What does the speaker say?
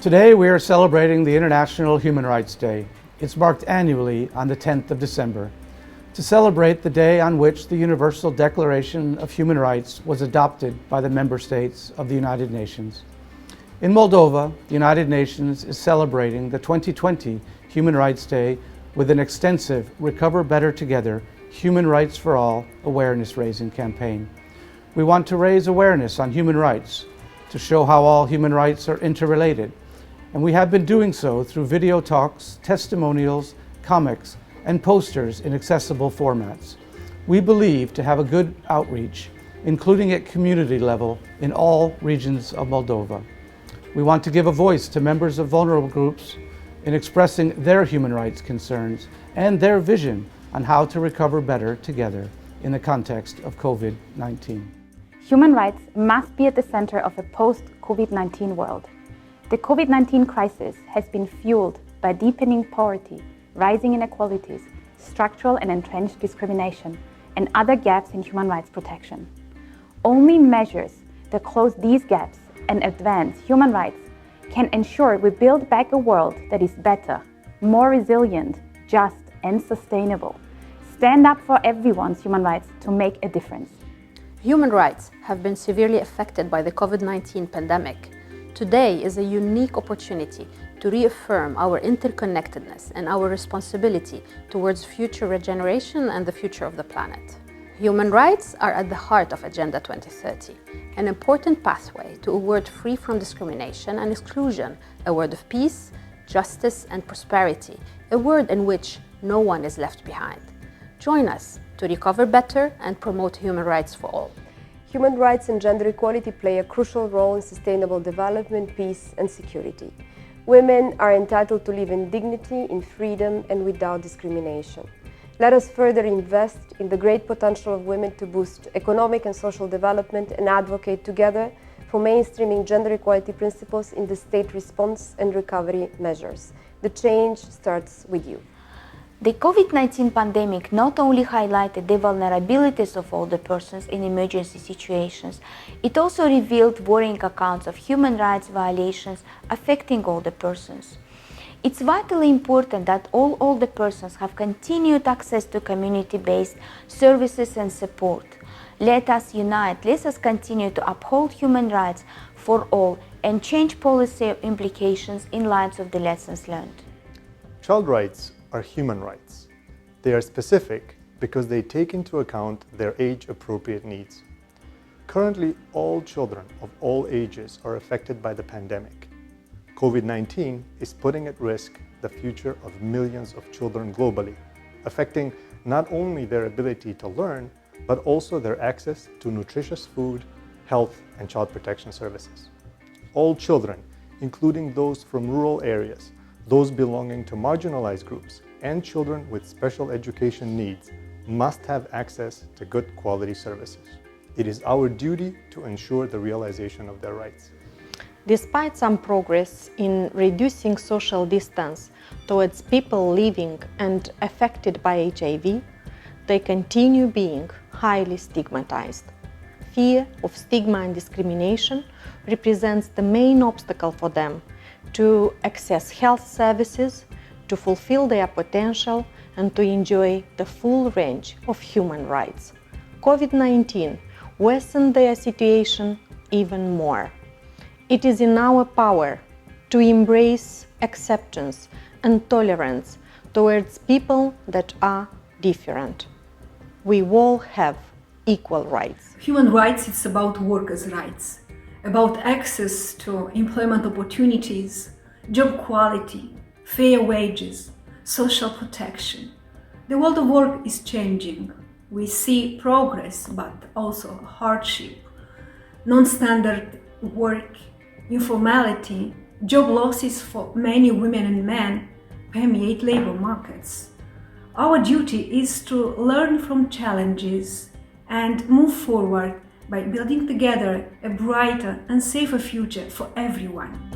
Today we are celebrating the International Human Rights Day. It's marked annually on the 10th of December to celebrate the day on which the Universal Declaration of Human Rights was adopted by the member states of the United Nations. In Moldova, the United Nations is celebrating the 2020 Human Rights Day with an extensive Recover Better Together Human Rights for All awareness-raising campaign. We want to raise awareness on human rights, to show how all human rights are interrelated, and we have been doing so through video talks, testimonials, comics, and posters in accessible formats. We believe to have a good outreach, including at community level in all regions of Moldova. We want to give a voice to members of vulnerable groups in expressing their human rights concerns and their vision on how to recover better together in the context of COVID-19. Human rights must be at the center of a post-COVID-19 world. The COVID-19 crisis has been fueled by deepening poverty, rising inequalities, structural and entrenched discrimination, and other gaps in human rights protection. Only measures that close these gaps and advance human rights can ensure we build back a world that is better, more resilient, just, and sustainable. Stand up for everyone's human rights to make a difference. Human rights have been severely affected by the COVID-19 pandemic. Today is a unique opportunity to reaffirm our interconnectedness and our responsibility towards future regeneration and the future of the planet. Human rights are at the heart of Agenda 2030, an important pathway to a world free from discrimination and exclusion, a world of peace, justice and prosperity, a world in which no one is left behind. Join us to recover better and promote human rights for all. Human rights and gender equality play a crucial role in sustainable development, peace and security. Women are entitled to live in dignity, in freedom and without discrimination. Let us further invest in the great potential of women to boost economic and social development and advocate together for mainstreaming gender equality principles in the state response and recovery measures. The change starts with you. The COVID-19 pandemic not only highlighted the vulnerabilities of older persons in emergency situations, it also revealed worrying accounts of human rights violations affecting older persons. It's vitally important that all older persons have continued access to community-based services and support. Let us unite, let us continue to uphold human rights for all and change policy implications in light of the lessons learned. Child rights are human rights. They are specific because they take into account their age-appropriate needs. Currently, all children of all ages are affected by the pandemic. COVID-19 is putting at risk the future of millions of children globally, affecting not only their ability to learn, but also their access to nutritious food, health, and child protection services. All children, including those from rural areas, those belonging to marginalized groups, and children with special education needs must have access to good quality services. It is our duty to ensure the realization of their rights. Despite some progress in reducing social distance towards people living and affected by HIV, they continue being highly stigmatized. Fear of stigma and discrimination represents the main obstacle for them to access health services, to fulfill their potential and to enjoy the full range of human rights. COVID-19 worsened their situation even more. It is in our power to embrace acceptance and tolerance towards people that are different. We all have equal rights. Human rights is about workers' rights, about access to employment opportunities, job quality, fair wages, social protection. The world of work is changing. We see progress, but also hardship, non-standard work, informality, job losses for many women and men permeate labor markets. Our duty is to learn from challenges and move forward by building together a brighter and safer future for everyone.